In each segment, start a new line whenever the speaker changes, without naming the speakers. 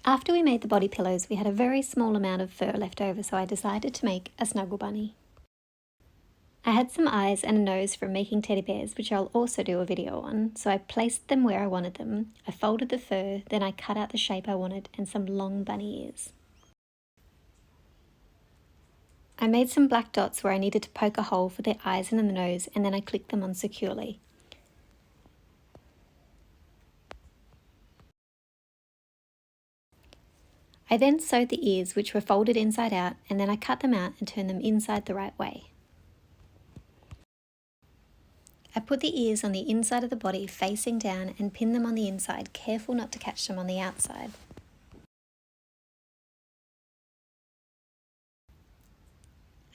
After we made the body pillows, we had a very small amount of fur left over, so I decided to make a snuggle bunny. I had some eyes and a nose from making teddy bears, which I'll also do a video on, so I placed them where I wanted them. I folded the fur, then I cut out the shape I wanted and some long bunny ears. I made some black dots where I needed to poke a hole for the eyes and the nose, and then I clicked them on securely. I then sewed the ears, which were folded inside out, and then I cut them out and turned them inside the right way. I put the ears on the inside of the body facing down and pinned them on the inside, careful not to catch them on the outside.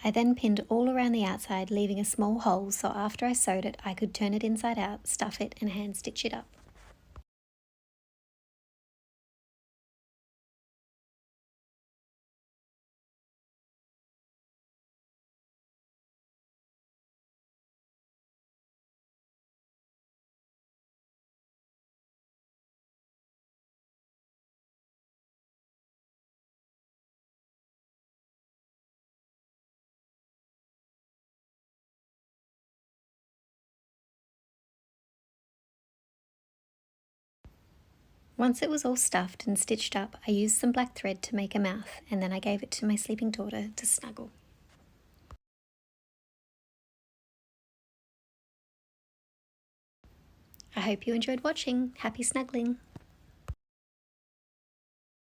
I then pinned all around the outside, leaving a small hole so after I sewed it I could turn it inside out, stuff it and hand stitch it up. Once it was all stuffed and stitched up, I used some black thread to make a mouth, and then I gave it to my sleeping daughter to snuggle. I hope you enjoyed watching. Happy snuggling!